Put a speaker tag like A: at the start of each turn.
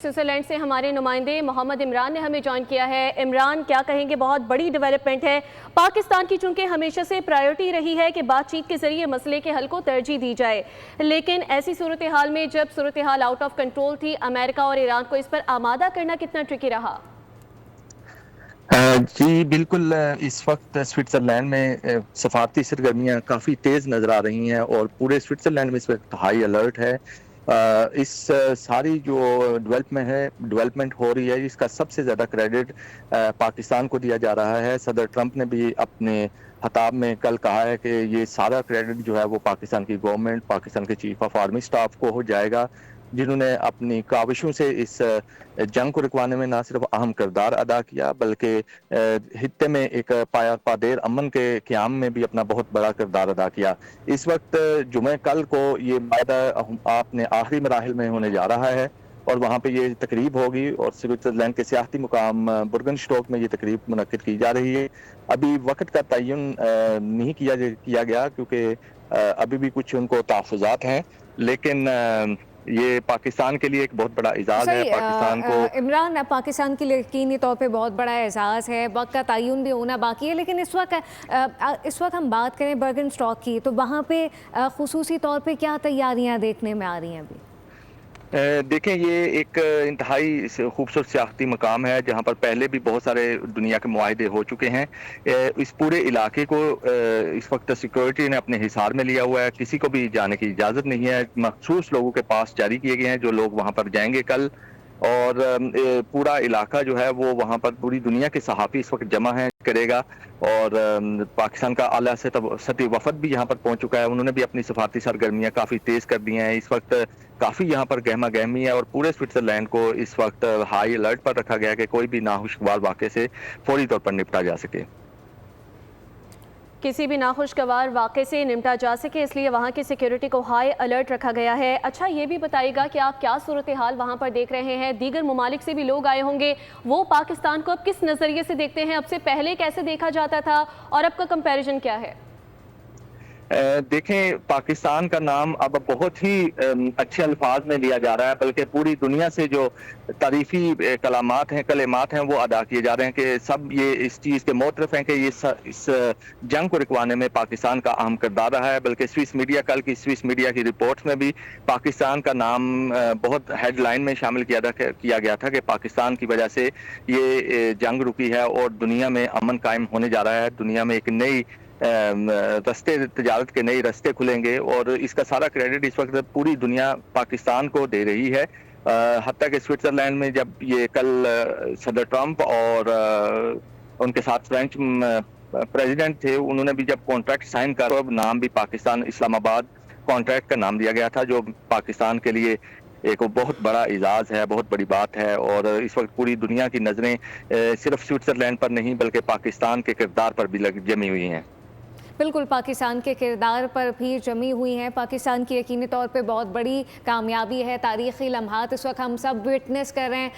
A: Switzerland से हमारे नुमाइंदे मोहम्मद इमरान ने हमें ज्वाइन किया है। इमरान, क्या कहेंगे, बहुत बड़ी डेवलपमेंट है। पाकिस्तान की चूंकि हमेशा से प्रायोरिटी रही है कि बातचीत के जरिए मसले के हल को तरजीह दी जाए, लेकिन ऐसी सूरत हाल में जब सूरत हाल आउट ऑफ कंट्रोल थी, अमेरिका और ईरान को इस पर आमादा करना कितना ट्रिकी रहा?
B: जी बिल्कुल। इस वक्त स्विट्ज़रलैंड में सफारती सरगर्मियाँ काफ़ी तेज़ नज़र आ रही हैं और पूरे स्विट्ज़रलैंड में इस वक्त हाई अलर्ट है। इस सारी जो डेवलपमेंट हो रही है, इसका सबसे ज़्यादा क्रेडिट पाकिस्तान को दिया जा रहा है। सदर ट्रंप ने भी अपने खिताब में कल कहा है कि ये सारा क्रेडिट जो है वो पाकिस्तान की गवर्नमेंट, पाकिस्तान के चीफ ऑफ आर्मी स्टाफ को हो जाएगा, जिन्होंने अपनी काविशों से इस जंग को रुकवाने में ना सिर्फ अहम किरदार अदा किया, बल्कि हित्ते में एक पादेर अमन के क़याम में भी अपना बहुत बड़ा किरदार अदा किया। इस वक्त जुमे कल को ये मायदा अपने आखिरी मराहिल में होने जा रहा है और वहाँ पे ये तकरीब होगी और स्विट्ज़रलैंड के सियाहती मुकाम बुर्गनस्टोक में ये तकरीब मुनक्किद की जा रही है। अभी वक्त का तयन नहीं किया गया क्योंकि अभी भी कुछ उनको तहफ़्फ़ुज़ात हैं, लेकिन ये पाकिस्तान के लिए एक बहुत बड़ा एजाज़ है। पाकिस्तान को
C: इमरान, पाकिस्तान के लिए यकीनी तौर पे बहुत बड़ा एजाज़ है, वक्त का तयन भी होना बाकी है, लेकिन इस वक्त हम बात करें बर्गनस्टॉक की, तो वहाँ पे खुसूसी तौर पे क्या तैयारियाँ देखने में आ रही हैं अभी?
B: देखें, ये एक इंतहाई खूबसूरत सियाहती मकाम है जहाँ पर पहले भी बहुत सारे दुनिया के मुआहदे हो चुके हैं। इस पूरे इलाके को इस वक्त सिक्योरिटी ने अपने हिसार में लिया हुआ है, किसी को भी जाने की इजाज़त नहीं है। मखसूस लोगों के पास जारी किए गए हैं जो लोग वहाँ पर जाएंगे कल, और पूरा इलाका जो है वो वहाँ पर पूरी दुनिया के सहाफ़ी इस वक्त जमा है करेगा। और पाकिस्तान का आला सतही वफद भी यहाँ पर पहुँच चुका है, उन्होंने भी अपनी सफारती सरगर्मियाँ काफ़ी तेज़ कर दी हैं। इस वक्त काफ़ी यहाँ पर गहमा गहमी है और पूरे स्विट्ज़रलैंड को इस वक्त हाई अलर्ट पर रखा गया है कि कोई भी नाखुशगवार वाक़े से फौरी तौर पर निपटा जा सके,
A: किसी भी नाखुशगवार वाक़े से निपटा जा सके, इसलिए वहाँ की सिक्योरिटी को हाई अलर्ट रखा गया है। अच्छा, ये भी बताइएगा कि आप क्या सूरत हाल वहाँ पर देख रहे हैं? दीगर ममालिक से भी लोग आए होंगे, वो पाकिस्तान को अब किस नज़रिए से देखते हैं? अब से पहले कैसे देखा जाता था और अब का कंपैरिजन क्या है?
B: देखें, पाकिस्तान का नाम अब बहुत ही अच्छे अल्फाज में लिया जा रहा है, बल्कि पूरी दुनिया से जो तारीफ़ी कलेमात हैं वो अदा किए जा रहे हैं कि सब ये इस चीज़ के मोतरफ हैं कि इस जंग को रुकवाने में पाकिस्तान का अहम किरदार रहा है। बल्कि कल की स्विस मीडिया की रिपोर्ट्स में भी पाकिस्तान का नाम बहुत हेडलाइन में शामिल किया गया था कि पाकिस्तान की वजह से ये जंग रुकी है और दुनिया में अमन कायम होने जा रहा है, दुनिया में एक नई तजारत के नए रास्ते खुलेंगे। और इसका सारा क्रेडिट इस वक्त पूरी दुनिया पाकिस्तान को दे रही है। हत्ता कि स्विट्ज़रलैंड में जब ये कल सदर ट्रंप और उनके साथ फ्रेंच प्रेसिडेंट थे, उन्होंने भी जब कॉन्ट्रैक्ट साइन कर, अब नाम भी पाकिस्तान इस्लामाबाद कॉन्ट्रैक्ट का नाम दिया गया था, जो पाकिस्तान के लिए एक बहुत बड़ा एजाज़ है, बहुत बड़ी बात है। और इस वक्त पूरी दुनिया की नज़रें सिर्फ स्विट्ज़रलैंड पर नहीं बल्कि पाकिस्तान के किरदार पर भी जमी हुई हैं।
C: बिल्कुल, पाकिस्तान के किरदार पर भी जमी हुई हैं। पाकिस्तान की यकीनी तौर पे बहुत बड़ी कामयाबी है, तारीख़ी लम्हात इस वक्त हम सब विटनेस कर रहे हैं।